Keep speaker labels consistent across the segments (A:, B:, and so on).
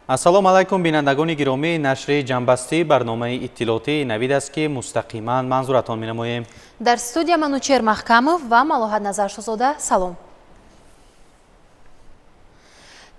A: ассалому алайкум бинандагони гиромии нашри ҷамбастӣ барномаи иттилоотии навид аст ки мустақиман манзуратон менамоем.
B: дар студия Манучер Маҳкамов ва Малоҳат Назаршузода салом.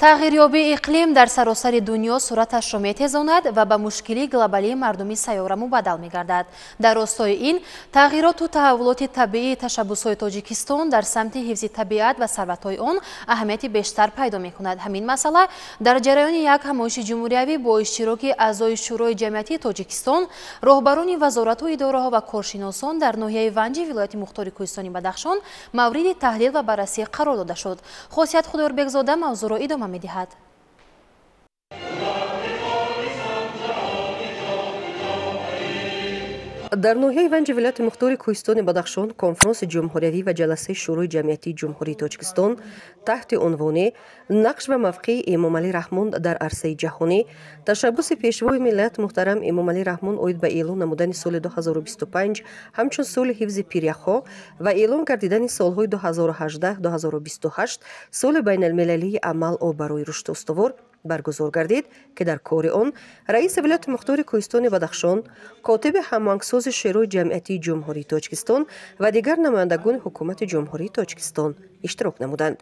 B: тағйирёбии иқлим дар саросари дунё суръаташро метезонад ва ба мушкилии глобалии мардуми сайёра мубаддал мегардад. дар ростои ин тағйироту таҳаввулоти табиии ташаббусҳои Тоҷикистон дар самти ҳифзи табиат ва сарватҳои он аҳамияти бештар пайдо мекунад. ҳамин масъала дар ҷараёни як ҳамоиши ҷумҳуриявӣ бо иштироки аъзои шӯрои ҷамъиятии Тоҷикистон, роҳбарони вазорату идораҳо ва коршиносон дар ноҳияи Ванҷи вилояти мухтори Кӯҳистони Бадахшон мавриди таҳлил ва баррасӣ қарор дода шуд. Хосият Худоёрбекзода мавзӯъро идома медиҳад.
C: дар ноҳияи Ванҷи вилояти мухтори Кӯҳистони Бадахшон конфронси ҷумҳуриявӣ ва ҷаласаи шӯрои ҷамъиятии ҷумҳурии Тоҷикистон таҳти унвони нақш ва мавқеи Эмомалӣ Раҳмон дар арсаи ҷаҳонӣ, ташаббуси пешвои миллат муҳтарам Эмомалӣ Раҳмон оид ба эълон намудани соли 2025 ҳамчун соли ҳифзи пиряхҳо ва эълон гардидани солҳои 2018-2028 соли байналмилалии амал барои рушди устувор баргузор гардид, ки дар кори он раиси вилояти мухтори Кӯҳистони Бадахшон, котиби ҳамоҳангсози шӯрои ҷамъиятии ҷумҳурии Тоҷикистон ва дигар намояндагони ҳукумати ҷумҳурии Тоҷикистон иштирок намуданд.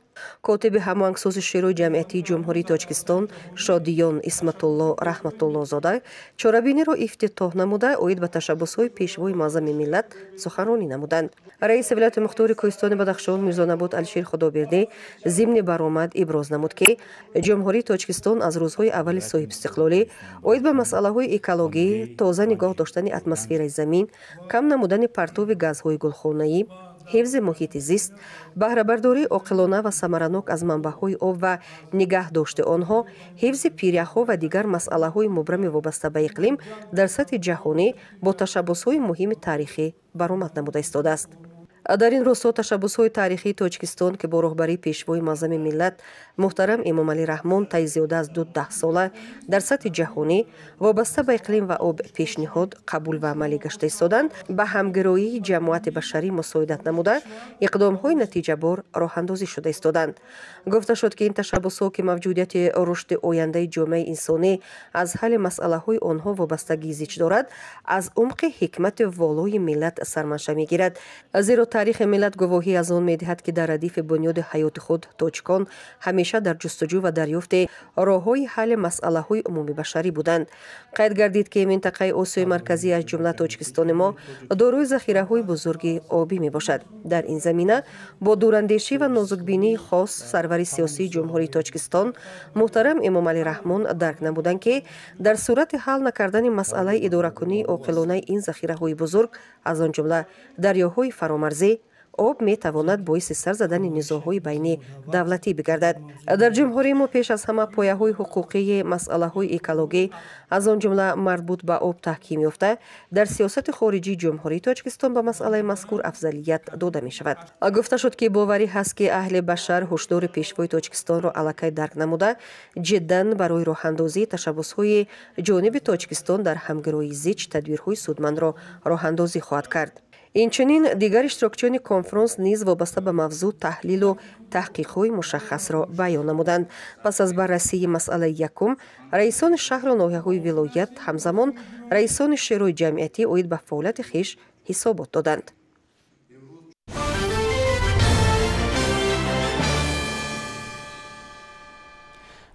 C: котиби ҳамоҳангсози шӯрои ҷамъиятии ҷумҳурии Тоҷикистон Шодиён Исматулло Раҳматуллозода чорабиниро ифтитоҳ намуда оид ба ташаббусҳои пешвои муаззами миллат суханронӣ намуданд. раиси вилояти мухтори Кӯҳистони Бадахшон Мирзонабод Алишир Худобердӣ зимни баромад иброз намуд, ки ҷумҳурии Тоҷикистон аз рӯзҳои аввали соҳибистиқлолӣ оид ба масъалаҳои экологӣ, тоза нигоҳ доштани атмосфераи замин, кам намудани партови газҳои гулхонаӣ, ҳифзи муҳити зист, баҳрабардории оқилона ва самаранок аз манбаъҳои об ва нигаҳ дошти онҳо, ҳифзи пиряхҳо ва дигар масъалаҳои мубрами вобаста ба иқлим дар сатҳи ҷаҳонӣ бо ташаббусҳои муҳими таърихӣ баромад намуда истодааст. дар ин росто ташаббусҳои таърихии Тоҷикистон, ки бо роҳбарии пешвои муаззами миллат муҳтарам Эмомалӣ Раҳмон таи зиёда аз 2 сола дар сатҳи ҷаҳонӣ вобаста ба иқлим ва об пешниҳод, қабул ва амалӣ гашта истоданд, ба ҳамгироии ҷамоати башарӣ мусоидат намуда иқдомҳои натиҷабор роҳандозӣ шуда истоданд. гуфта шуд, ки ин ташаббусҳо, ки мавҷудияти рушди ояндаи ҷомеаи инсонӣ аз ҳалли масъалаҳои онҳо вобастагии зич дорад, аз умқи ҳикмати волои миллат сарманша мегирад. зиро таърихи миллат гувоҳӣ аз он медиҳад, ки дар радифи бунёди ҳаёти худ тоҷикон ҳамеша дар ҷустуҷӯ ва дарёфти роҳҳои ҳалли масъалаҳои умуми башарӣ буданд. қайд гардид, ки минтақаи Осиёи марказӣ аз ҷумла Тоҷикистони мо дорои захираҳои бузурги обӣ мебошад. дар ин замина бо дурандешӣ ва нозукбинии хос сарвари сиёсии ҷумҳурии Тоҷикистон муҳтарам Эмомалӣ Раҳмон дарк намуданд, ки дар сурати ҳал накардани масъалаи идоракунии оқилонаи ин захираҳои бузург, аз он ҷумла дарёҳои фаромарзӣ, об метавонад боиси сар задани низоъҳои байни давлатӣ бигардад. дар ҷумҳурии мо пеш аз ҳама пояҳои ҳуқуқии масъалаҳои экологӣ, аз он ҷумла марбут ба об таҳким ёфта, дар сиёсати хориҷии ҷумҳурии Тоҷикистон ба масъалаи мазкур афзалият дода мешавад. гуфта шуд, ки боварӣ ҳаст, ки аҳли башар ҳушдори пешвои Тоҷикистонро аллакай дарк намуда, ҷиддан барои роҳандозии ташаббусҳои ҷониби Тоҷикистон дар ҳамгироии зич тадбирҳои судмандро роҳандозӣ хоҳад кард. инчунин дигар иштирокчиёни конфронс низ вобаста ба мавзӯъ таҳлилу таҳқиқҳои мушаххасро баён намуданд. пас аз баррасии масъалаи якум, раисони шаҳру ноҳияҳои вилоят ҳамзамон раисони шӯрои ҷамъиятӣ оид ба фаъолияти хиш ҳисобот доданд.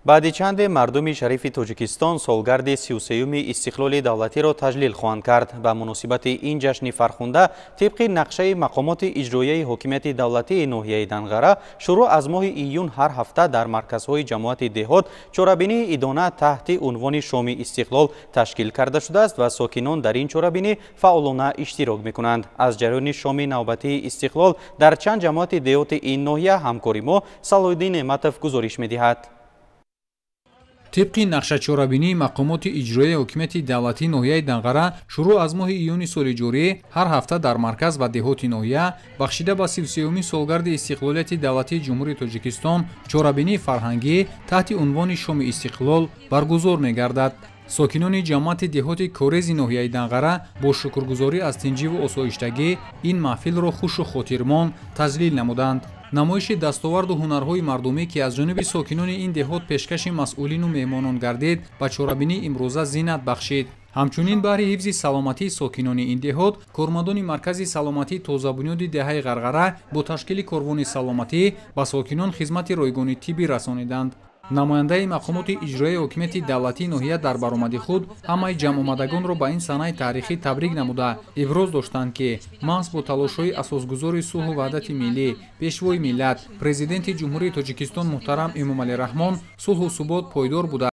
A: баъди чанде мардуми шарифи Тоҷикистон солгарди 33-юми истиқлоли давлатиро таҷлил хоҳанд кард. ба муносибати ин ҷашни фархунда тибқи нақшаи мақомоти иҷроияи ҳокимияти давлатии ноҳияи Данғара шуруъ аз моҳи июн ҳар ҳафта дар марказҳои ҷамоати деҳот чорабинии идона таҳти унвони шоми истиқлол ташкил карда шудааст ва сокинон дар ин чорабинӣ фаъолона иштирок мекунанд. аз ҷараёни шоми навбатии истиқлол дар чанд ҷамоати деҳоти ин ноҳия ҳамкори мо Салоҳиддин Неъматов гузориш медиҳад.
D: طبق نقشه چورابینی مقامات اجرایی حکومت دولتی ناحیه دنقره شروع از ماه ایون سال جاری هر هفته در مرکز و دهات ناحیه بخشیده به 33 سالگرد استقلالیت دولتی جمهوری تاجیکستان چورابینی فرهنگی تحت عنوان شام استقلال برگزار می‌گردد. ساکنان جماعت دهات کورز ناحیه دنقره با شکرگزاری از تنجیب و آسایشتگی این محفل را خوش و خاطرمان تذلیل نمودند. намоиши дастоварду ҳунарҳои мардумӣ ки аз ҷониби сокинони ин деҳот пешкаши масъулину меҳмонон гардид ба чорабинии имрӯза зинат бахшид. ҳамчунин баҳри ҳифзи саломатии сокинони ин деҳот кормандони маркази саломатии тозабунёди деҳаи Ғарғара бо ташкили корвони саломатӣ ба сокинон хизмати ройгони тиббӣ расониданд. намояндаи мақомоти иҷроияи ҳокимияти давлатии ноҳия дар баромади худ ҳамаи ҷамъомадагонро ба ин санаи таърихӣ табрик намуда иброз доштанд ки маҳз бо талошҳои асосгузори сулҳу ваҳдати миллӣ пешвои миллат президенти ҷумҳурии Тоҷикистон муҳтарам Эмомалӣ Раҳмон сулҳу субот пойдор буда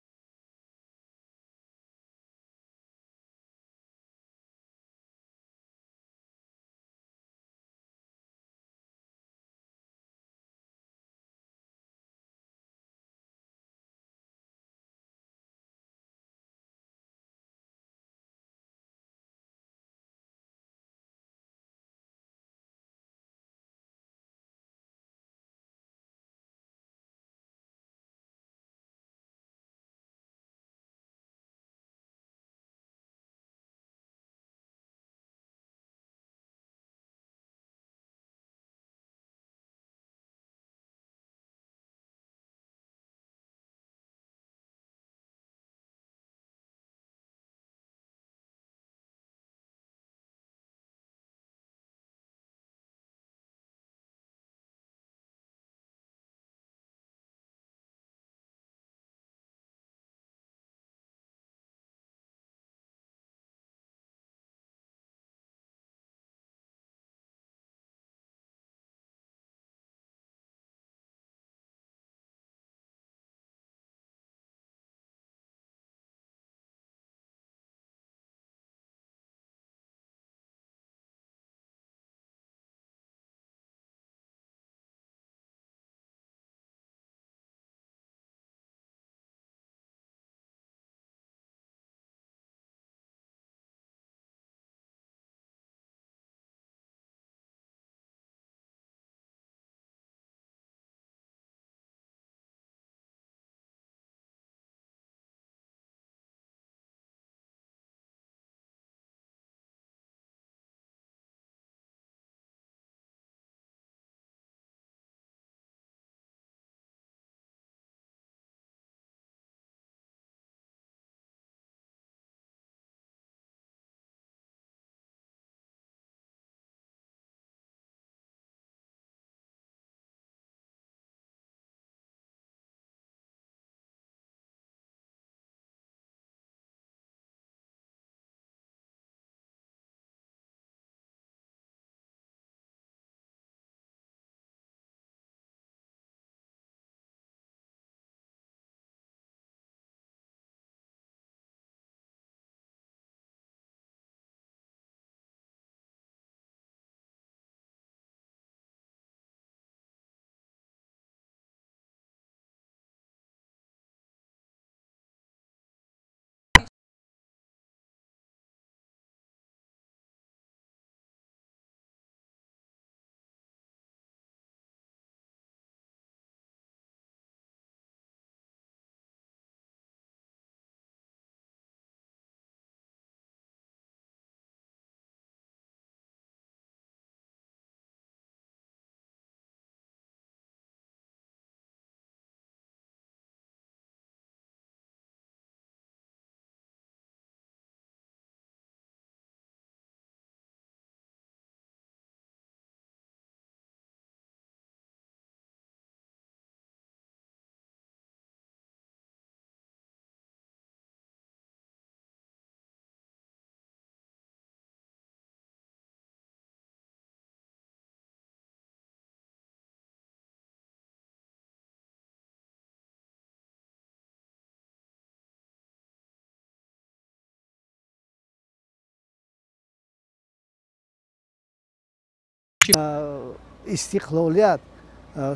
E: истиқлолият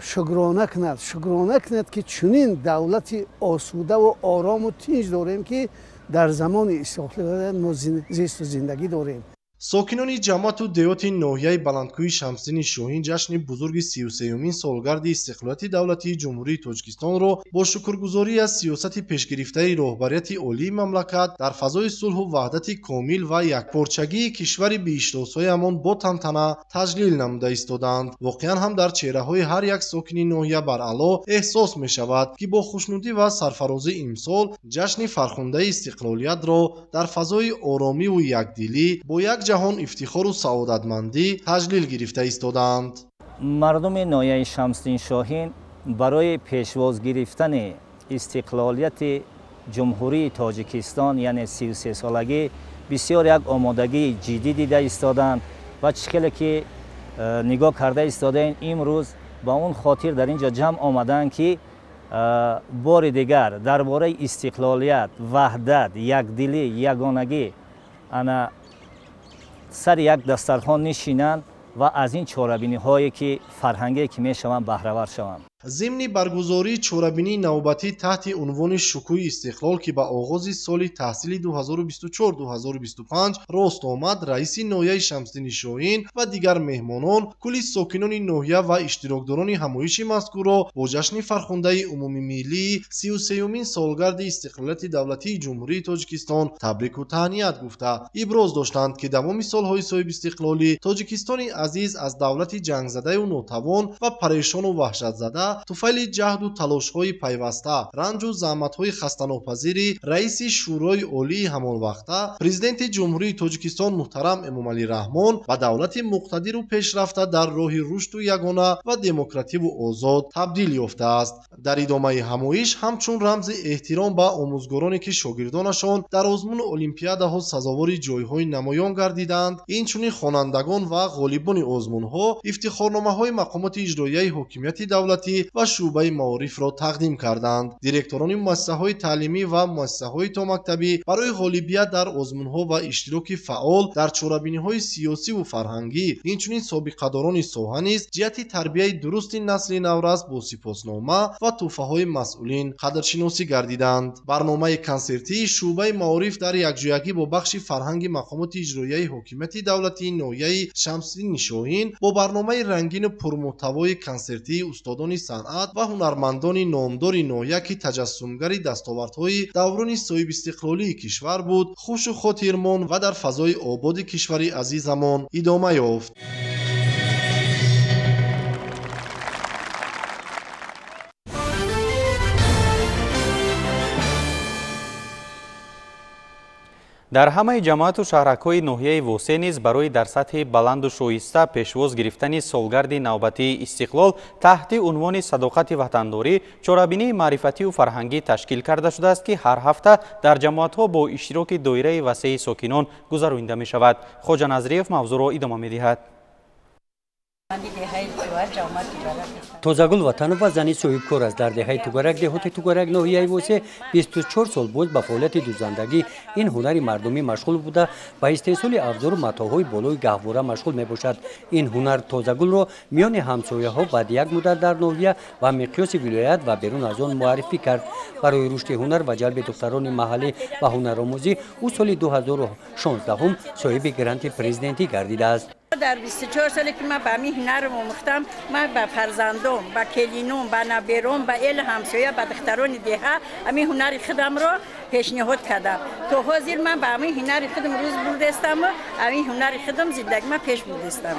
E: шукрона кунад ки чунин давлати осудаву орому тинч дорем ки дар замони истиқлолият мо зисту зиндагӣ дорем.
F: сокинони ҷамъату деҳоти ноҳияи баландкӯҳи Шамсиддини Шоҳин ҷашни бузурги 33-юмин солгарди истиқлолияти давлатии ҷумҳурии Тоҷикистонро бо шукргузорӣ аз сиёсати пешгирифтаи роҳбарияти олии мамлакат дар фазои сулҳу ваҳдати комил ва якпорчагии кишвари бииштосҳоямон бо тантана таҷлил намуда истоданд. Воқеан ҳам дар чеҳраҳои ҳар як сокини ноҳия баръало эҳсос мешавад, ки бо хушнудӣ ва сарфарозӣ имсол ҷашни фархундаи истиқлолиятро дар фазои оромиву якдилӣ бо як ҷаҳон ифтихору саодатмандӣ таҷлил гирифта истоданд.
G: мардуми ноҳияи Шамсиддин Шоҳин барои пешвоз гирифтани истиқлолияти ҷумҳурии Тоҷикистон, яъне 33-солагӣ, бисёр як омодагии ҷиддӣ дида истоданд ва чӣ хеле ки нигоҳ карда истодаин, имрӯз ба он хотир дар ин ҷо ҷамъ омаданд, ки бори дигар дар бораи истиқлолият, ваҳдат, якдилӣ, ягонагӣ ана сари як дастархон нишинанд ва аз ин чорабиниҳое ки фарҳангие ки мешаванд баҳравар шаванд.
F: ضمن برگزاری چورابینی نوبتی تحت عنوان شکوه استقلال که با آغاز سال تحصیلی 2024-2025 راست آمد، رئیس ناحیه شمسدین شاهین و دیگر مهمانان کل ساکنان ناحیه و اشتراکداران همایش مذکور را با جشن فرخنده عمومی ملی 33مین سالگرد استقلالیت دولتی جمهوری تاجیکستان تبریک و تهنیت گفته ابراز داشتند که تمام سالهای صاحب استقلالی تاجیکستان عزیز از دولت جنگ زده و ناتوان و پریشان و وحشت زده طفیل جهد و تلاش‌های پیوسته، رنج و زحمت‌های خسته‌ناپذیری رئیس شورای عالی همان وقته پرزیدنت جمهوری تاجیکستان محترم امامعلی رحمان و دولت مقتدر و پیشرفته در راه رشد و یگانه و دموکراتیک و آزاد تبدیل یافته است. در ادامه همایش همچون رمز احترام به آموزگارانی که شاگردانشان در آزمون المپیادها سزاوار جایهای نمایان گردیدند، اینچنین خوانندگان و غالبان آزمون‌ها افتخارنامه‌های مقامات اجرایی حاکمیت دولتی و شعبه معارف را تقدیم کردند. دیرکتوران مؤسسه‌های تعلیمی و مؤسسه‌های تا مکتبی برای غالبیت در آزمون‌ها و اشتراک فعال در چاره‌بینی‌های سیاسی و فرهنگی، اینچنین سابقه‌داران ساحه نیز جهت تربیت درست نسل نورس با سپاسنامه و تحفه‌های مسئولین قدرشناسی گردیدند. برنامه کنسرتی شعبه معارف در یکجایی با بخش فرهنگ مقامات اجرایی حاکمیت دولتی ناحیه شمسدین شاهین با برنامه رنگین پرمحتوای کنسرتی استادان صنعت و هنرمندان نامدار ناحیه که تجسمگری دستاوردهای دوران صاحب استقلالی کشور بود، خوش و خاطرمان و در فضای آباد کشور عزیزمان ادامه یافت.
A: در همه جماعت و شهرک‌های ناحیه واسع نیز برای در سطح بلند و شایسته پیشواز گرفتن سالگرد نوبتی استقلال تحت عنوان صداقت وطنداری چاره‌بینی معرفتی و فرهنگی تشکیل کرده شده است که هر هفته در جماعت‌ها با اشتراک دایره وسیع ساکنان گذرانده می شود. خواجه نظریف موضوع را ادامه می دهد.
H: تازگل وطنова зани соҳибкор аст. дар деҳаи тугарак деҳоти тугарак ноҳияи восеъ 24 сол боз ба фаъолияти дузандагӣ ин ҳунари мардумӣ машғул буда ба истеҳсоли авзору матоъҳои болои гаҳвора машғул мебошад. ин ҳунар тозагулро миёни ҳамсояҳо баъди як муддат дар ноҳия ва миқёси вилоят ва берун аз он муаррифӣ кард. барои рушди ҳунар ва ҷалби духтарони маҳаллӣ ва ҳунаромӯзӣ ӯ соли 2016 соҳиби гранти президентӣ гардидааст.
I: در 24 سالی که من به همین هنر آموختم، من به فرزندم، به کلینوم، به نبیرم، به ال همسایه، به دختران دهه همین هنر خودم را پیشنهاد کردم. تا حاضر من به همین هنر خودم روز بردستم و همین هنر خودم زندگی من پیش بردستم.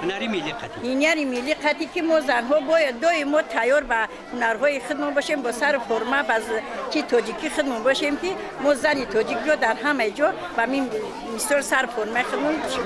H: هنری ملی قطعی.
I: هنری ملی قطعی که ما زنها باید دوی ما تیار به هنرهای خودمون باشیم، با سر فرما که تاجیکی خودمون باشیم که ما زن تاجیک رو در همه جا و همین مثل سر فرما خودمون باشیم.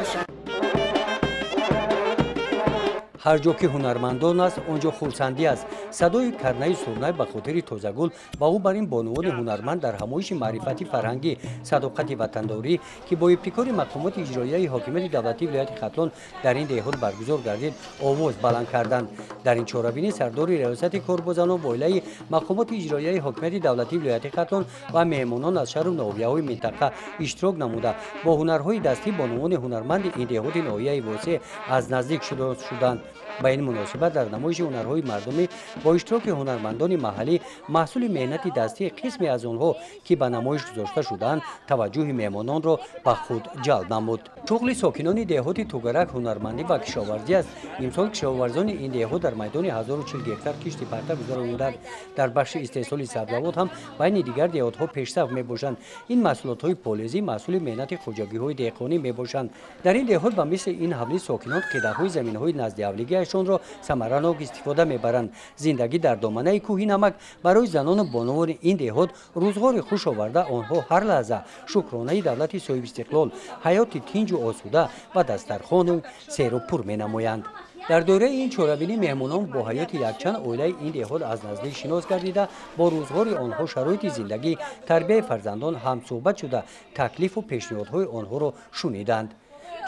H: ҳар ҷо ки ҳунармандон аст онҷо хурсандӣ аст. садои карнаи сурнай ба хотири тозагул ба ӯ бар ин бонувони ҳунарманд дар ҳамоиши маърифати фарҳангӣ садоқати ватандорӣ ки бо ибтикори мақомоти иҷроияи ҳокимияти давлати вилояти хатлон дар ин деҳот баргузор гардид овоз баланд карданд. дар ин чорабинӣ сардори риёсати корбозанон ва оилаи мақомоти иҷроияи ҳокимияти давлати вилояти хатлон ва меҳмонон аз шаҳру ноҳияҳои минтақа иштирок намуда бо ҳунарҳои дастӣ бонувони ҳунарманди ин деҳоти ноҳияи восеъ аз наздик шуданд. با این مناسبت در نمایش هنرهای مردمی با اشتراک هنرمندان محلی محصول مهنت دستی قسمی از آنها که به نمایش گذاشته شدند توجه مهمانان را به خود جلب نمود. شغل ساکنان دهات توگرک هنرمندی و کشاورزی است. امسال کشاورزان این دهات در میدان 1040 گکتار کشت پرتق گذراندند. در بخش استحصال سبزیجات هم بین دیگر دهات‌ها پیشرفت می‌باشند. این محصولات‌های پالایشی محصول مهنت خوجاگی‌های دهقانی می‌باشند. در این دهات به مثل این حولی ساکنان قدرهای زمین‌های نزد حولیگی‌شان را ثمره‌ناک استفاده می‌برند. زندگی در دامنه کوهی نمک برای زنان بانوان این دهات روزگار خوش آورده. آنها هر لحظه شکرانه دولت صاحب استقلال حیات تنج و آسوده و دسترخوان سیر و پر می‌نمایند. در دوره این چورابینی مهمانان با حیات یکچند عائله این دهات از نزدیک شناس گردیده با روزگار آنها شرایط زندگی تربیت فرزندان هم صحبت شده تکلیف و پیشنهادهای آنها را شنیدند.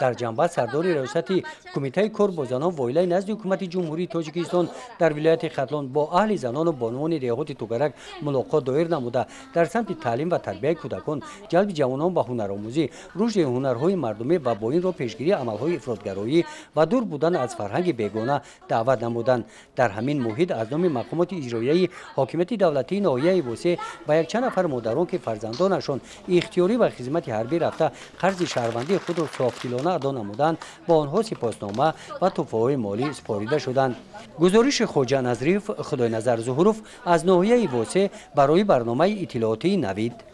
H: در جنبه سردار ریاست کمیته کار با زنان و عائله نزد حکومت جمهوری تاجیکستان در ولایت ختلان با اهل زنان و بانوان دهات توگرک ملاقات دایر نموده در سمت تعلیم و تربیت کودکان جلب جوانان به هنرآموزی رشد هنرهای مردمی و با این را پیشگیری عملهای افراطگرایی و دور بودن از فرهنگ بیگانه دعوت نمودند. در همین محیط از نام مقامات اجرایی حاکمیت دولتی ناحیه وسه با یک چند نفر مادران که فرزندانشان اختیاری و خدمت حربی رفته قرض شهروندی خود را صافدلانه ادا نمودند با آنها سپاسنامه و تحفه‌های مالی سپارده شدند. گزارش خواجه نظریف خدای نظر ظهوروف از ناحیه واسه برای برنامه اطلاعاتی نوید.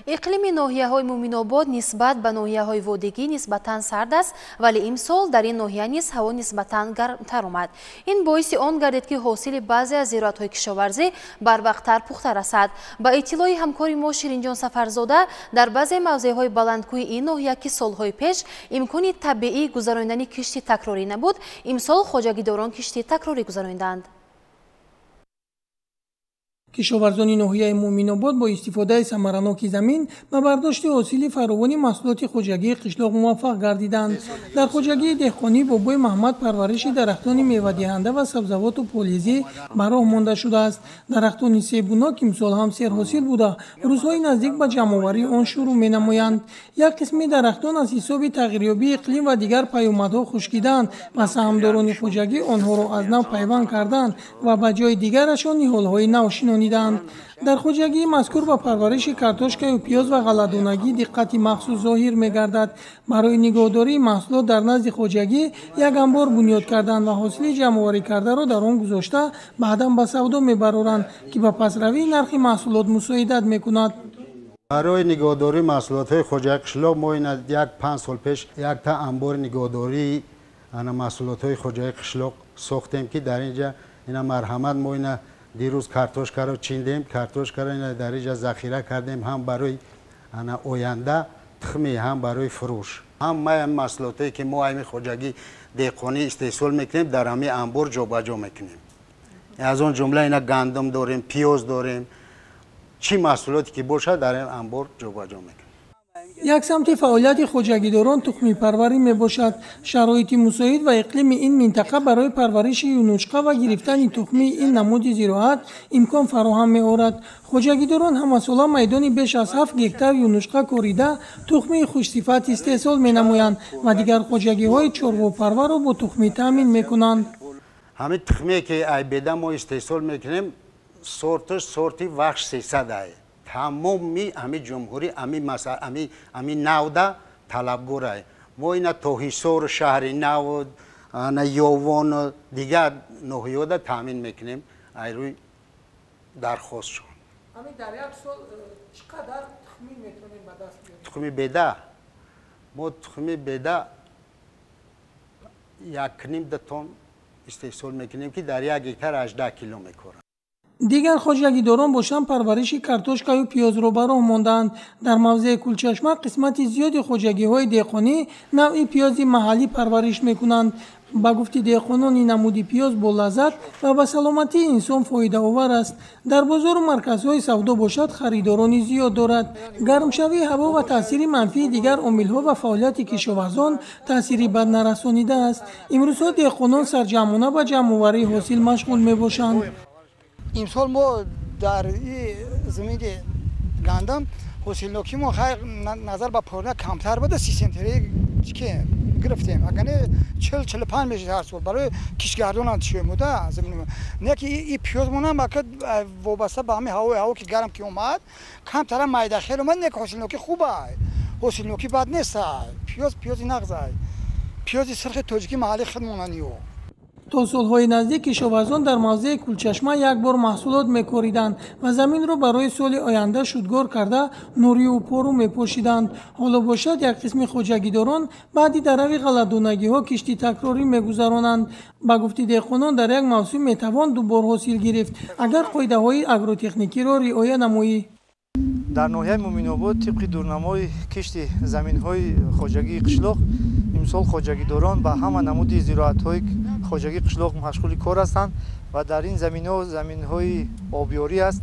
B: اقلیم ناحیه‌های مومن‌آباد نسبت به ناحیه‌های وادگی نسبتاً سرد است ولی امسال در این ناحیه نیز هوا نسبتاً گرمتر آمد. این باعث آن گردید که حاصل بعضی از زراعت‌های کشاورزی بروقت‌تر پخته رسد. با اطلاع همکار ما شیرینجان سفرزاده در بعضی موضع‌های بلندکوی این ناحیه که سال‌های پیش امکان طبیعی گذراندن کشتی تکراری نبود، امسال خواجگیداران کشتی تکراری گذراندند.
J: کشاورزان ناحیه مومن‌آباد با استفاده ثمره‌ناک زمین و برداشت حاصل فراوان محصولات خوجگی قشلاق موفق گردیدند. در خوجگی دهقانی بابای محمد پرورش درختان میوه‌دهنده و سبزیجات و پالایشی به راه مانده شده است. درختان سیبوناک امسال هم سرحاصل بوده. روزهای نزدیک به جمع‌آوری آن شروع می‌نمایند. یک قسم درختان از حساب تغییریابی اقلیم و دیگر پیامدها خشکیدند و سهامداران خوجگی آنها را از نو پیوند کردند و به جای دیگرشان نهال‌های نو شنانیدند. در خوجگی مذکور با پرورش کارتوشک و پیاز و غله‌دانگی دقت مخصوص ظاهر می‌گردد. برای نگهداری محصولات در نزد خوجگی یک انبار بنیاد کردند و حاصل جمع‌آوری کرده را در آن گذاشته بعداً به سودا می‌برند که به پسروی نرخ محصولات مساعدت می‌کند.
K: برای نگهداری محصولات خوجگی قشلاق ما این یک 5 سال پیش یک تا انبار نگهداری محصولات خوجگی قشلاق ساختیم که در اینجا اینا مرحمت ما اینا دیروز کارتوشک را چیندیم، کارتوشک را در اینجا ذخیره کردیم هم برای آینده تخمی هم برای فروش. هم محصولاتی که ما همین خوجگی دهقانی استحصال میکنیم در همین انبار جابجا میکنیم. از اون جمله اینا گندم داریم، پیاز داریم، چی محصولاتی که باشه در این انبار جابجا میکنیم.
J: یک سمت فعالیت خوجگیداران تخمی پروری می باشد. شرایط مساعد و اقلیم این منطقه برای پرورش یونچقه و گرفتن تخمی این نمود زراعت امکان فراهم می آورد. خوجگیداران هم ساله میدانی بیش از 7 گکتار یونچقه کوریده تخمی خوش صفت استحصال می نمایند و دیگر خوجگی های چروا پرور را با تخمی تامین می کنند.
K: همین تخمی که ای بده ما استحصال میکنیم سورتی وحش 300 ای. تمامی همین جمهوری همین نوده طلبگوره. ما اینا توهیسور شهر نو یووان دیگر نوحیوده تامین میکنیم ای روی درخواست شد.
J: همین در یک سال چقدر تخمی میتونیم به دست بیاریم؟
K: تخمی بده ما تخمی بده 1.5 تن استحصال میکنیم که در یک هکتار 18 کیلو میکنه.
J: دیگر خوجگیداران باشن پرورش کارتوشک و پیاز را به راه ماندند. در موضع کلچشمه قسمت زیادی خوجگی های دهقانی نوع پیاز محلی پرورش میکنند. با گفت دهقانان این نمودی پیاز با لذت و به سلامتی انسان فایده آور است. در بازار و مرکزهای سودا باشد خریدارانی زیاد دارد. گرمشوی هوا و تاثیر منفی دیگر عامل‌ها و فعالیت کشاورزان تاثیری بد نرسانیده است. امروزها دهقانان سرجمانه به جمع‌آوری حاصل مشغول میباشند.
E: امسال ما در این زمین گندم
L: حاصلناکی ما خیر نظر به پارنه کمتر بده 30 سنتری که گرفتیم اگر 40-45 میشه هر سال برای کشگردان انتشار موده زمین نه که این پیاز مونم وقت وابسته به همین هوا که گرم که اومد کمتر میده خیر اومد نه حاصلناکی خوبه حاصلناکی بد نیست پیاز نغزه پیاز سرخ تاجیکی محلی خودمونیو
J: تا سالهای نزدیک کشاورزان در موضع کولچشمه یک بار محصولات میکاریدند و زمین را برای سال آینده شودگار کرده نوری و پارو میپوشیدند. حالا باشد یک قسم خوجگیداران بعدی در روی غلطونگی ها کشتی تکراری میگذرانند. با گفته دهقانان در یک موسم میتوان دوبار حاصل گرفت اگر قاعده های اگروتکنیکی را رعایت نمایی.
M: در ناحیه مومن‌آباد طبق دورنمای کشت زمین‌های خوجگی قشلاق امسال خوجگیداران با همه نمود زراعت‌های خوجگی قشلاق مشغول کار هستند و در این زمین‌ها زمین‌های آبیاری است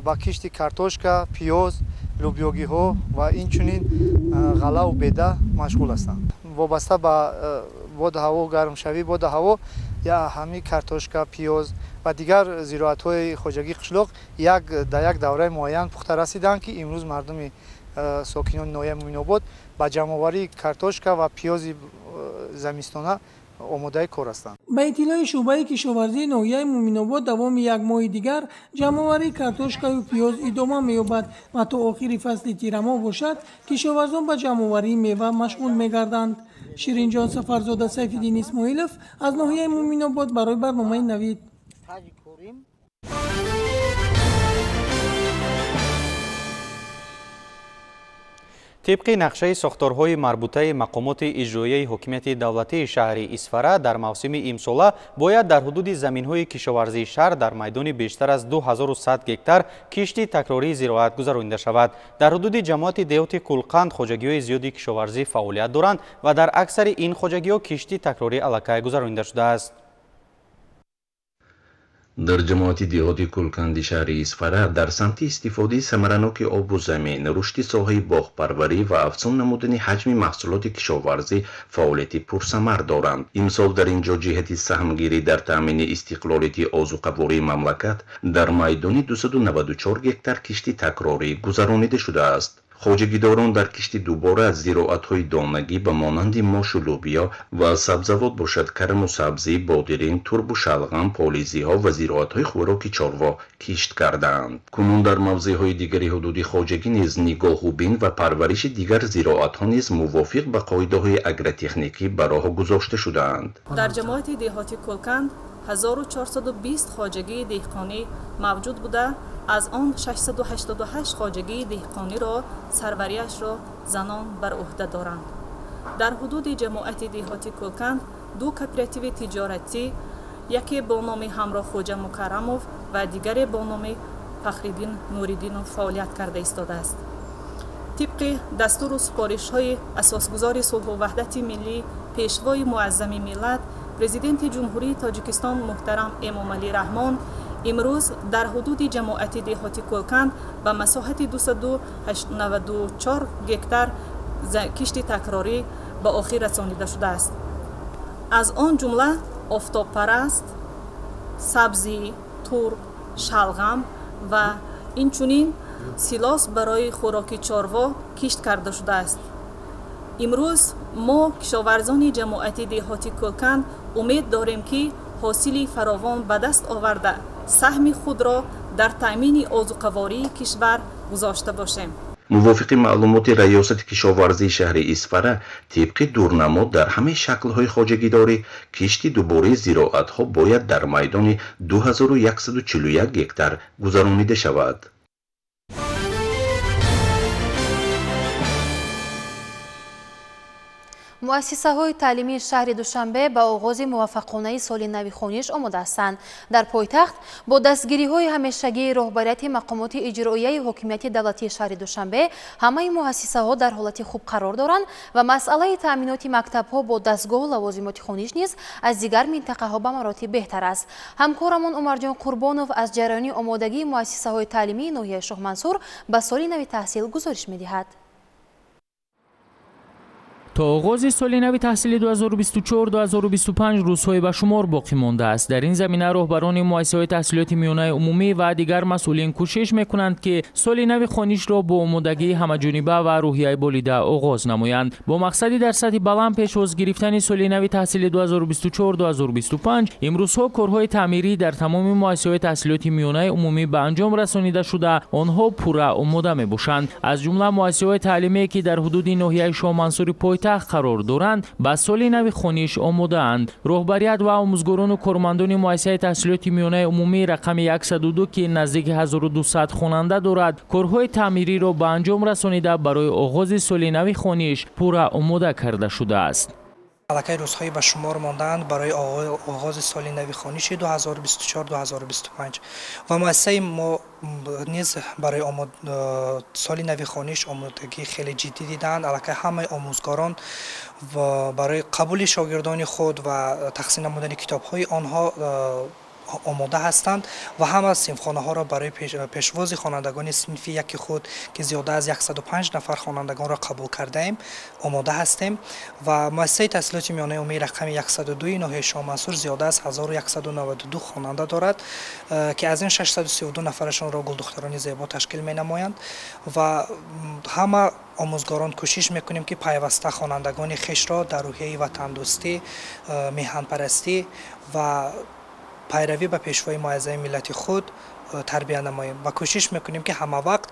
M: با کشت کارتوشکا، پیاز، لوبیاگی‌ها و اینچنین غله و بیده مشغول هستند. وابسته به باد هوا گرم شوی باد هوا یا همین کارتوشکا، پیاز و دیگر زراعت‌های خوجگی قشلاق در یک دوره معین پخته رسیدند که امروز مردم ساکنان ناحیه مومن‌آباد با جمع‌آوری کارتوشکا و پیاز زمستانه آماده کار هستند.
J: با اطلاع شعبه کشاورزی ناحیه مومن‌آباد دوام یک ماه دیگر جمع‌آوری کارتوشکا و پیاز ادامه می‌یابد و تا آخر فصل تیرما باشد کشاورزان با جمع‌آوری میوه مشغول می‌گردند. شیرین جان سفرزاده، سیف‌الدین اسماعیلوف از ناحیه مومن‌آباد برای برنامه نوید.
A: طبق نقشه ساختارهای مربوطه مقامات اجرایی حکومت دولتی شهر اسفره در موسم امساله باید در حدود زمین‌های کشاورزی شهر در میدان بیشتر از 2100 گکتار کشتی تکراری زراعت گذرانده شود. در حدود جماعت دیهات کلقند خوجگی‌های زیادی کشاورزی فعالیت دارند و در اکثر این خوجگی‌ها کشتی تکراری الکای گذرانده شده است.
N: در جماعت دیهاتی کلکند شهر اسفره در سمت استفاده ثمرناک آب و زمین، رشد ساحه باغپروری و افزون نمودن حجم محصولات کشاورزی فعالیت پرثمر دارند. امسال در اینجا جهت سهمگیری در تامین استقلالیت آذوقه‌واری مملکت در میدان 294 گکتار کشتی تکراری گذرانیده شده است. خوجگیداران در کشت دوباره از زراعت‌های دانگی به مانند ماش و لوبیا و سبزوات باشد کرم و سبزی، بادرین، ترب و شلغم، پالیزی‌ها و زراعت‌های خوراک چاروا کشت کردند. کنون در موضع‌های دیگری حدود خوجگی نیز نگاه و بین و پرورش دیگر زراعت‌ها نیز موافق به قاعده‌های اگروتکنیکی به راه گذاشته شدند.
O: در جماعت دیهاتی کلکند 1420 خوجگی دهقانی موجود بوده، از آن 688 خوجگی دهقانی را سروریش را زنان بر عهده دارند. در حدود جماعت دیهاتی کلکند 2 کوپراتیو تجارتی، یکی با نام همراه خوجه مکرموف و دیگری با نام فخرالدین نوریدینوف فعالیت کرده ایستاده است. طبق دستور و سپارش‌های اساسگزار صلح و وحدت ملی پیشوای معظم ملت پرزیدنت جمهوری تاجیکستان محترم امامعلی رحمان امروز در حدود جماعت دیهاتی کلکند به مساحت 294 گکتار کشتی تکراری به آخر رسانیده شده است. از آن جمله آفتاب پرست، سبزی، ترب، شلغم و اینچنین سیلاس برای خوراک چاروا کشت کرده شده است. امروز ما کشاورزان جماعت دیهاتی کلکند امید داریم که حاصل فراوان به دست آورده سهم خود را در تامین آذوقه‌واری کشور گذاشته باشیم.
N: موافق معلومات ریاست کشاورزی شهر اسفره، طبق دورنما در همه شکل‌های خوجگیداری کشتی دوباره زراعت‌ها باید در میدان 2141 گکتار گذرانیده شود.
B: مؤسسه‌های تعلیمی شهر دوشنبه با آغاز موفقانه سال نو خوانیش آماده هستند. در پایتخت با دستگیری‌های همیشگی رهبریت مقامات اجرایی حکومت دولتی شهر دوشنبه همه مؤسسه‌ها در حالت خوب قرار دارند و مسئله تأمینات مکتب‌ها با دستگاه و لوازمات خوانش نیز از دیگر منطقه‌ها به مراتب بهتر است. همکارمون عمرجان قربانوف از جریان آمادگی مؤسسه‌های تعلیمی ناحیه شاه منصور به سال نو تحصیل گزارش می‌دهد.
P: تا آغاز سال نو تحصیلی 2024-2025 روزهای به شمار باقی مانده است. در این زمینه رهبران مؤسسه‌های تحصیلات میانه عمومی و دیگر مسئولین کوشش می‌کنند که سال نو خوانش را با آمادگی همه‌جانبه و روحیه بالیده آغاز نمایند. با مقصدی در سطح بلند پیش‌واز گرفتن سال نو تحصیلی 2024-2025 امروزها کارهای تعمیری در تمام مؤسسه‌های تحصیلات میانه عمومی به انجام رسانیده شده، آنها پوره آماده می‌باشند. از جمله مؤسسه‌های تعلیمی که در حدود ناحیه شاه منصور پایتخت قرار دارند با سال نو خوانش آماده اند. رهبریت و آموزگاران و کارمندان مؤسسه تحصیلات میانه عمومی رقم 102 که نزدیک 1200 خواننده دارد، کارهای تعمیری را به انجام رسانیده برای آغاز سال نو خوانش پوره آماده کرده شده است.
Q: علاقه روزهای به شمار ماندند برای آغاز سال نو خوانش 2024-2025 و مؤسسه ما نیز برای سال نو خوانش آمادگی خیلی جدی دیدند. علاقه همه آموزگاران و برای قبول شاگردان خود و تقسیم نمودن کتاب‌های آنها آماده هستند و هم از صنفخانه ها را برای پیشواز خوانندگان صنف یک خود که زیاده از 105 نفر خوانندگان را قبول کرده ایم آماده هستیم و مؤسسه تحصیلات میانه عمومی رقم 102 ناحیه شاه منصور زیاده از 1192 خواننده دارد که از این 632 نفرشان را گلدختران زیبا تشکیل می نمایند و همه آموزگاران کوشش میکنیم که پیوسته خوانندگان خویش را در روحیه وطن دوستی، میهن پرستی و پیروی به پیشوای معظم ملت خود تربیت نماییم و کوشش میکنیم که همه وقت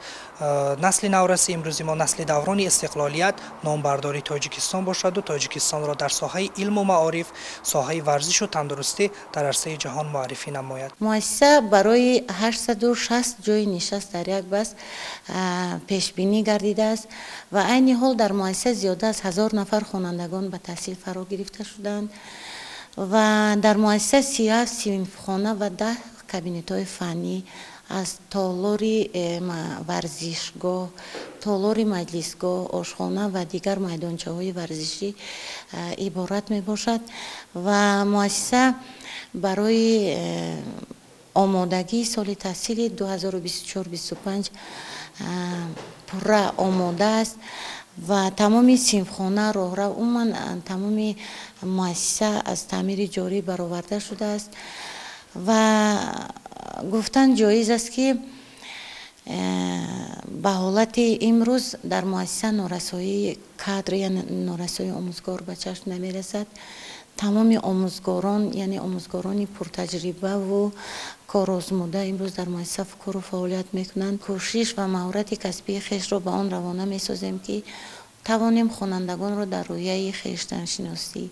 Q: نسل نورسی امروزی ما نسل دوران استقلالیت نامبرداری تاجیکستان باشد و تاجیکستان را در ساحه علم و معارف، ساحه ورزش و تندرستی در عرصه جهان معرفی نماید.
R: مؤسسه برای 860 جای نشست در یک بس پیش بینی گردیده است و عین حال در مؤسسه زیاده از 1000 نفر خوانندگان به تحصیل فرا گرفته شدند و در مؤسسه 37 صنفخانه و 10 کابینت‌های فنی از تالاری ورزشگاه، تالاری مجلسگاه، آشخانه و دیگر میدانچه‌های ورزشی عبارت میباشد و مؤسسه برای آمادگی سال تحصیلی 2024-2025 پوره آماده است و تمام صنفخانه راهرو عموما تمام مؤسسه از تعمیر جاری برآورده شده است و گفتن جایز است که به حالت امروز در مؤسسه نارسایی کادر یا نارسایی آموزگار به چشم نمی رسد. تمام آموزگاران یعنی آموزگاران پرتجربه و کارآزموده امروز در مؤسسه کار و فعالیت میکنند. کوشش و مهارت کسبی خویش را به آن روانه میسازیم که توانیم خوانندگان را در رویه خویشتن شناسی،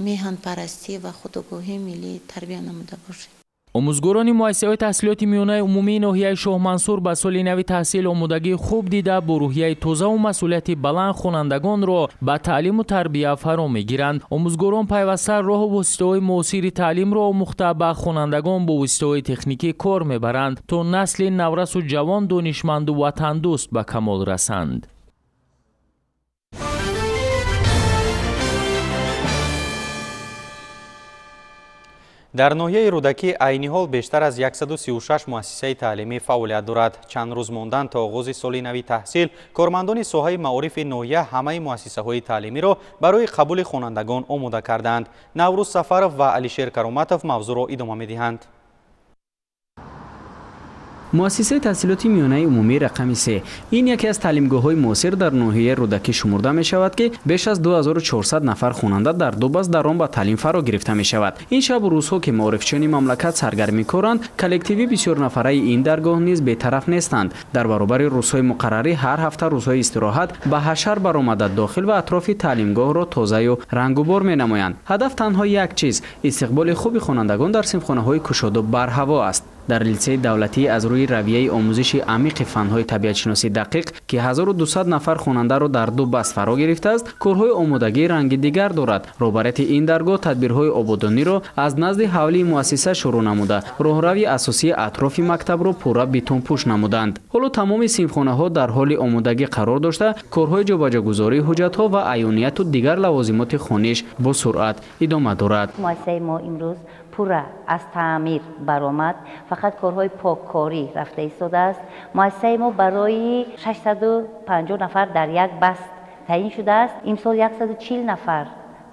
R: میهن پرستی و خودآگاهی ملی تربیت نموده باشیم.
P: آموزگاران مؤسسه‌های تحصیلات میانه عمومی ناحیه شاه منصور به سال نو تحصیل آمادگی خوب دیده با روحیه تازه و مسئولیت بلند خوانندگان را به تعلیم و تربیت فرا میگیرند. آموزگاران پیوسته راه و واسطه‌های معاصر تعلیم را آموخته به خوانندگان با واسطه‌های تکنیکی کار میبرند تا نسل نورس و جوان دانشمند و وطن دوست به کمال رسند.
A: در ناحیه رودکی عین حال بیشتر از 136 مؤسسه تعلیمی فعالیت دارد. چند روز ماندن تا آغاز سال نو تحصیل، کارمندان ساحه معارف ناحیه همه مؤسسه‌های تعلیمی را برای قبول خوانندگان آماده کردند. نوروز سفرов و علیشیر کرامتov موضوع را ادامه می‌دهند.
S: مؤسسه تحصیلات میانه عمومی رقم 3 این یکی از تعلیمگاه‌های معاصر در ناحیه رودکی شمرده می شود که بیش از 2400 نفر خواننده در دو بس در آن به تعلیم فرا گرفته می شود. این شب و روزها که معارفچیان مملکت سرگرمی کارند، کلکتیوی بسیار نفره این درگاه نیز بی‌طرف نیستند. در برابر روزهای مقرری هر هفته روزهای استراحت به حشر برآمده داخل و اطراف تعلیمگاه را تازه و رنگ‌وبار می نمایند. هدف تنها یک چیز، استقبال خوب خوانندگان در صنفخانه‌های کشاده و برهوا است. در لیسه دولتی از روی رویه آموزش عمیق فن‌های طبیعت شناسی دقیق که 1200 نفر خواننده را در دو بس فرا گرفته است، کارهای آمادگی رنگ دیگر دارد. رهبریت این درگاه تدبیرهای آبادانی را از نزد حوالی مؤسسه شروع نموده، راهروی اساسی اطراف مکتب را پورا بتون پوش نمودند. حالا تمام صنفخانه‌ها در حال آمادگی قرار داشته، کارهای جابجاگذاری حجت‌ها و عیانیت و دیگر لوازمات خوانش با سرعت ادامه دارد.
T: مؤسسه ما امروز پورا از تعمیر برآمد، فقط کارهای پاککاری رفته ایستاده است. مؤسسه ما برای 650 نفر در یک بست تعیین شده است. امسال 140 نفر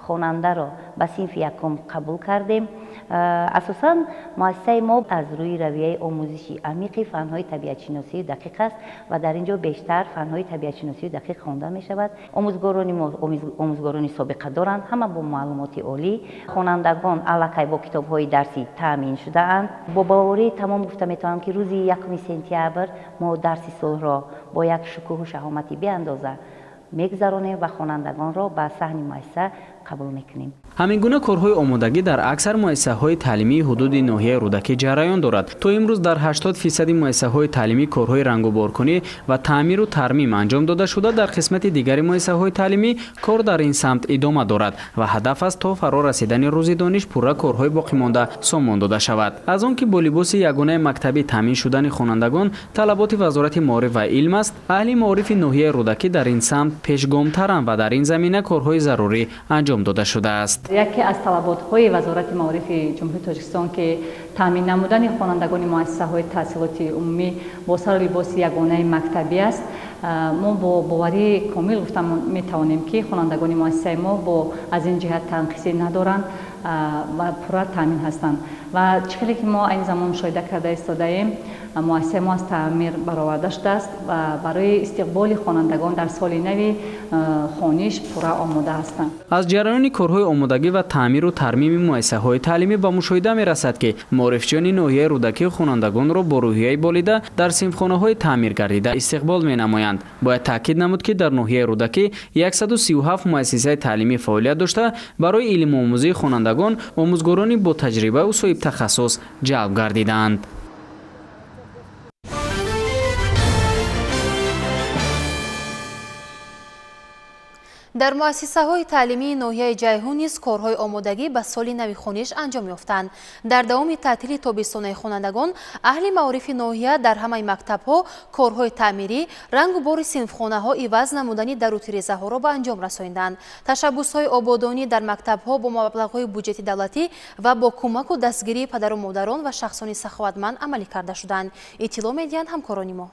T: خواننده را به صنف یکم قبول کردیم. اساساً مؤسسه ما از روی رویه آموزشی عمیق فن‌های طبیعت شناسی دقیق است و در اینجا بیشتر فن‌های طبیعت شناسی دقیق خوانده می شود. آموزگارانی سابقه دارند، همه با معلومات عالی. خوانندگان علاقه با کتاب‌های درسی تامین شده اند. با باوری تمام گفته می‌توانم که روز 1 سپتامبر ما درس سال را با یک شکوه و شهامتی بی‌اندازه میگذرانیم و خوانندگان را به صحن مؤسسه قبول میکنیم.
S: همین گونه کارهای آمادگی در اکثر مؤسسه‌های تعلیمی حدود ناحیه رودکی جریان دارد. تا امروز در 80% مؤسسه‌های تعلیمی کارهای رنگ و بارکنی و تعمیر و ترمیم انجام داده شده. در قسمت دیگر مؤسسه‌های تعلیمی کار در این سمت ادامه دارد و هدف است تا فرا رسیدن روز دانش پورا کارهای باقی مانده سامان داده شود. از آنکه با لباس یگانه مکتبی تامین شدن خوانندگان طلبات وزارت معارف و علم است، اهل معارف ناحیه رودکی در این سمت پیشگام‌ترند و در این زمینه کارهای ضروری انجام داده شده است.
U: یکی از طلبات‌های وزارت معارف جمهوری تاجیکستان که تامین نمودن خوانندگان مؤسسه‌های تحصیلات عمومی با سر لباس یگانه مکتبی است. ما با باوری کامل گفتم می‌توانیم که خوانندگان مؤسسه ما با از این جهت تنقیصی ندارند و پورا تامین هستند و چیزی که ما این زمان مشاهده کرده ایستاده‌ایم، مؤسسه ما از تعمیر برآورده شده است و برای استقبال خوانندگان در سال نو خوانش پورا آماده هستند.
S: از جریان کارهای آمادگی و تعمیر و ترمیم مؤسسه‌های تعلیمی به مشاهده می‌رسد که معارفچیان ناحیه رودکی خوانندگان را با روحیه بالیده در صنفخانه‌های تعمیر گردیده استقبال می‌نمایند. باید تاکید نمود که در ناحیه رودکی 137 مؤسسه تعلیمی فعالیت داشته برای علم آموزی خوانندگان آموزگارانی با تجربه و صاحب تخصص جلب گردیدند.
B: در مؤسسه‌های تعلیمی ناحیه جیهون نیز کارهای آمادگی به سال نو خوانش انجام یافتند. در دوام تعطیل تابستانه خوانندگان، اهل معارف ناحیه در همه مکتب‌ها کارهای تعمیری، رنگ و بار صنفخانه‌ها عوض نمودنی در روتریزه‌ها را به انجام رساندند. تشبس‌های آبادانی در مکتب‌ها با مبلغ‌های بودجه دولتی و با کمک و دستگیری پدر و مادران و شخصان سخاوتمند عملی کرده شدند. اطلاع می‌دهند همکاران ما.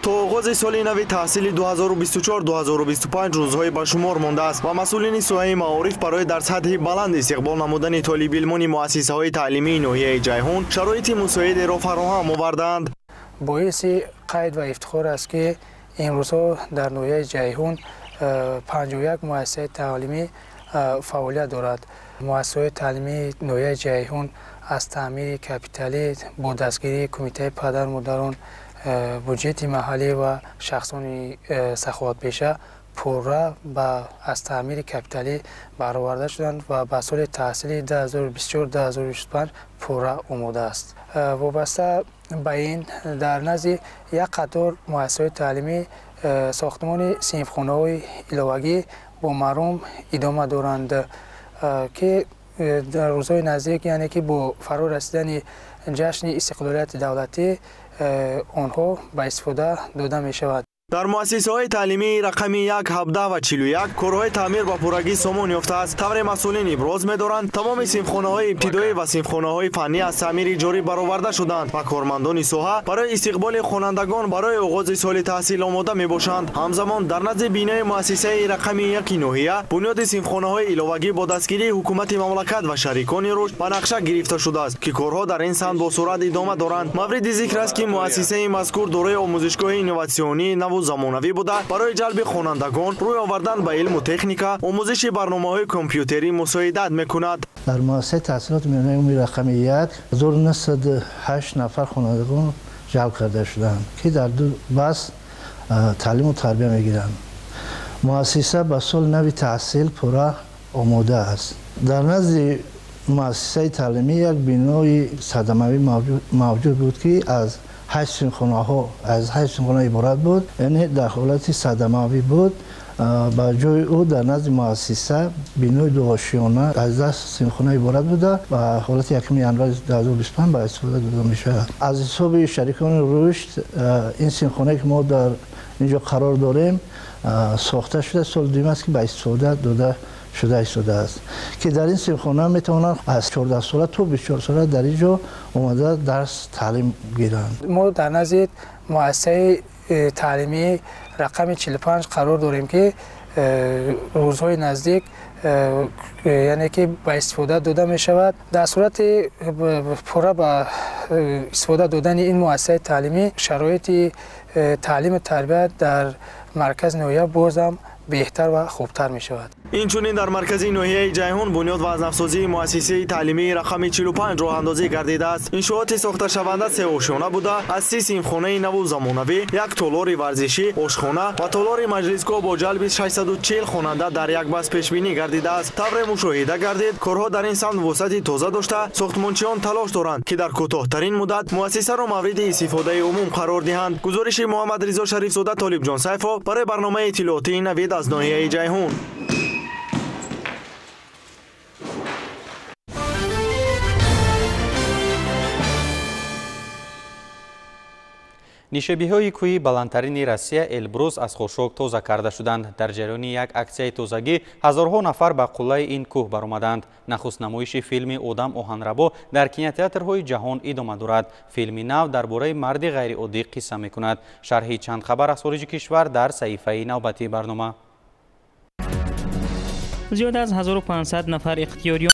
V: تا آغاز سال نو تحصیل 2024-2025 روزهای به شمار مانده است و مسئولین سوحه معارف برای در سطح بلند استقبال نمودن طالب علمان مؤسسه‌های تعلیمی ناحیه جیهون شرایط مساعد را فراهم آوردند.
L: باعث قید و افتخار است که امروزها در ناحیه جیهون 51 مؤسسه تعلیمی فعالیت دارد. مؤسسه تعلیمی ناحیه جیهون از تعمیر کاپیتالی با دستگیری کمیته پدر مادران، بودجه محلی و شخصان سخاوت پیشه پورا از تعمیر کاپیتالی برآورده شدند و به سال تحصیلی 2024-2025 پورا آماده است. وابسته به این در نزد یک قطار مؤسسات تعلیمی ساختمان صنفخانه‌های علاوگی با مرام ادامه دارند که در روزهای نزدیک، یعنی که با فرا رسیدن جشن استقلالیت دولتی آنها به استفاده داده می شود.
V: در مؤسسه‌های تعلیمی رقم 1, 17 و 41 کارهای تعمیر با پورگی سامان یافته است. طور مسئولین ابراز می‌دارند تمام صنفخانه‌های ابتدایی و صنفخانه‌های فنی از تعمیر جاری برآورده شدند و کارمندان ساحه برای استقبال خوانندگان برای آغاز سال تحصیل آماده می‌باشند. همزمان در نزد بینای مؤسسه رقم 1 ناحیه بنیاد صنفخانه‌های علاوگی با دستگیری حکومت مملکت و شریکان رشد به نقشه گرفته شده است که کارها در این سمت با سرعت ادامه دارند. مورد ذکر است که مؤسسه مذکور دارای آموزشگاه اینواسیونی نو زمانوی بوده برای جلب خوانندگان روی آوردن به علم و تکنیک آموزش برنامه‌های کامپیوتری مساعدت می‌کند.
E: در مؤسسه تحصیلات میانه عمومی رقم 1 1908 نفر خوانندگان جلب کرده شدند که در دو بخش تعلیم و تربیت می‌گیرند. مؤسسه به سال نو تحصیل پورا آماده است. در نزد مؤسسه تعلیمی یک بینای صدموی موجود بود که از 8 صنفخانه عبارت بود، یعنی در حالت صدموی بود. با جای او در نزد مؤسسه بینای دوآشیانه از 10 صنفخانه عبارت بوده و حالت 1 ژانویه 2025 به استفاده داده می شود. از حساب شریکان رشد این صنفخانه که ما در اینجا قرار داریم ساخته شده، سال دوم است که به استفاده داده شده است که در این صنفخانه می توانند از 14 ساله تا 24 ساله در اینجا اومده درس تعلیم گیرند.
L: ما در نزد مؤسسه تعلیمی رقم 45 قرار داریم که روزهای نزدیک یعنی که با استفاده داده می شود. در صورت پوره با استفاده دادن این مؤسسه تعلیمی شرایط تعلیم و تربیت در مرکز نویه بازم بهتر و خوبتر می شود.
V: اینچنین در مرکز نوحیه جیهون بنیاد و افزایی مؤسسه تعلیمی رقم 45 راه اندازی گردیده است. انشاءات ساخته شونده سه آشیانه بوده از 30 صنفخانه نو و زمانوی، یک تالار ورزشی، آشخانه و تالار مجلسگاه با جلب 640 خواننده در یک بس پیش بینی گردیده است. طبق مشاهده گردید کارها در این سمت وسعت تازه داشته، ساختمانچیان تلاش دارند که در کوتاه‌ترین مدت مؤسسه را مورد استفاده عموم قرار دهند. گزارش محمد رضا شریف زاده طالب جان سیفا برای برنامه اطلاعاتی نوید از ناحیه جیهون.
A: нишебиҳои кӯҳи баландтарини Россия Элбрус аз хушок тоза карда шуданд. Дар ҷараёни як аксияи тозагӣ ҳазорҳо нафар ба қуллаи ин кӯҳ баромаданд. Нахуст намоиши филми Одам оҳанрабо дар кинотеатрҳои ҷаҳон идома дорад. Филми нав дар бораи марди ғайриоддӣ қисса мекунад. Шарҳи чанд хабар аз хориҷи кишвар дар саҳифаи навбатии барнома.
C: زیاد از 1500 نفر اختیاریان